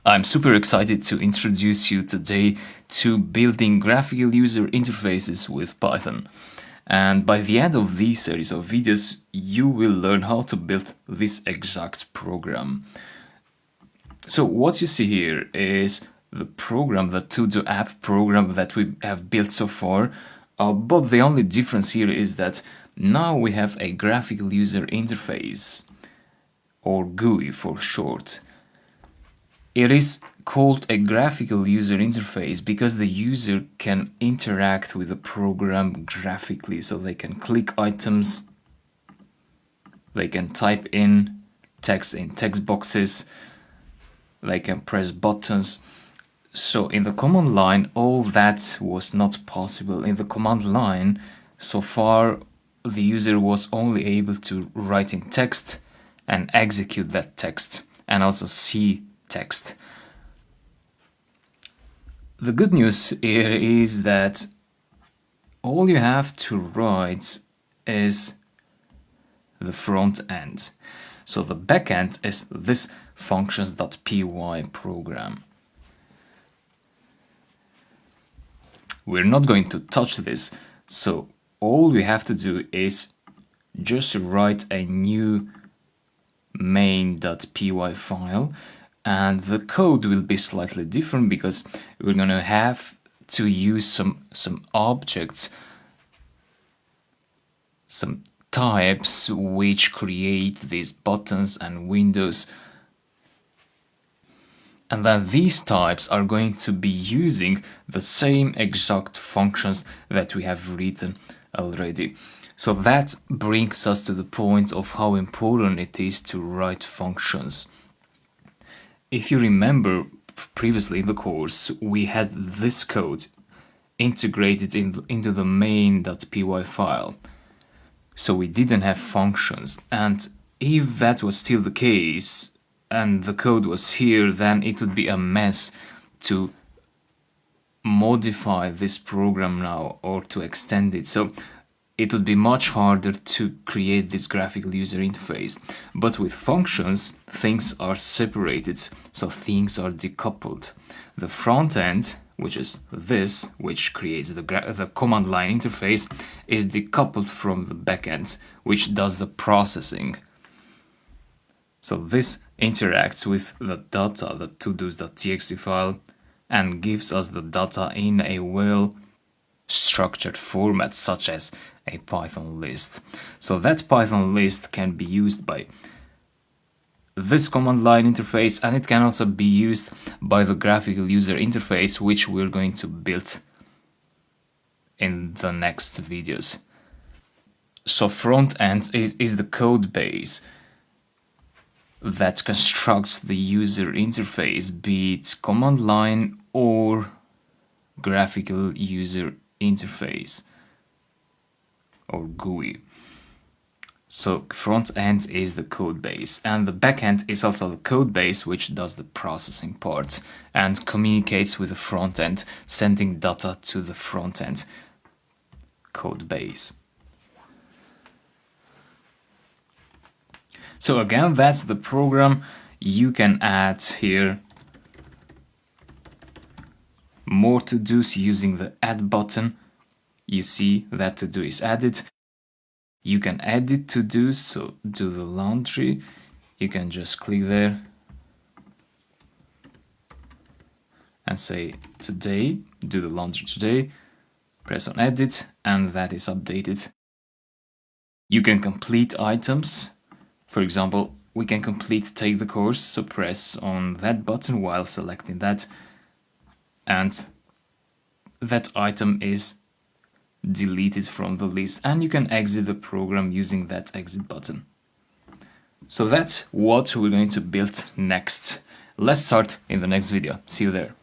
I'm super excited to introduce you today to building graphical user interfaces with Python. And by the end of this series of videos, you will learn how to build this exact program. So what you see here is the program, the to-do app program that we have built so far. But the only difference here is that now we have a graphical user interface, or GUI for short. It is called a graphical user interface because the user can interact with the program graphically, so they can click items, they can type in text boxes, they can press buttons. So in the command line, all that was not possible. In the command line, so far, the user was only able to write in text and execute that text, and also see text. The good news here is that all you have to write is the front end. So the backend is this functions.py program. We're not going to touch this, so all we have to do is just write a new main.py file, and the code will be slightly different because we're going to have to use some objects, some types which create these buttons and windows. And then these types are going to be using the same exact functions that we have written already. So that brings us to the point of how important it is to write functions. If you remember previously in the course, we had this code integrated into the main.py file. So we didn't have functions, and if that was still the case and the code was here, then it would be a mess to modify this program now or to extend it. So it would be much harder to create this graphical user interface. But with functions, things are separated, so things are decoupled. The front end, which is this, which creates the command line interface, is decoupled from the backend, which does the processing. So this interacts with the data, the todos.txt file, and gives us the data in a well-structured format, such as a Python list. So that Python list can be used by this command line interface, and it can also be used by the graphical user interface, which we're going to build in the next videos. So front end is the code base that constructs the user interface, be it command line or graphical user interface, or GUI. So front end is the code base, and the backend is also the code base which does the processing part and communicates with the front end, sending data to the front end code base. So again, that's the program. You can add here more to-dos using the add button. You see that to-do is added. You can edit to-dos, so do the laundry. You can just click there and say today, do the laundry today, press on edit, and that is updated. You can complete items. For example, we can complete take the course, so press on that button while selecting that, and that item is deleted from the list, and you can exit the program using that exit button. So that's what we're going to build next. Let's start in the next video. See you there.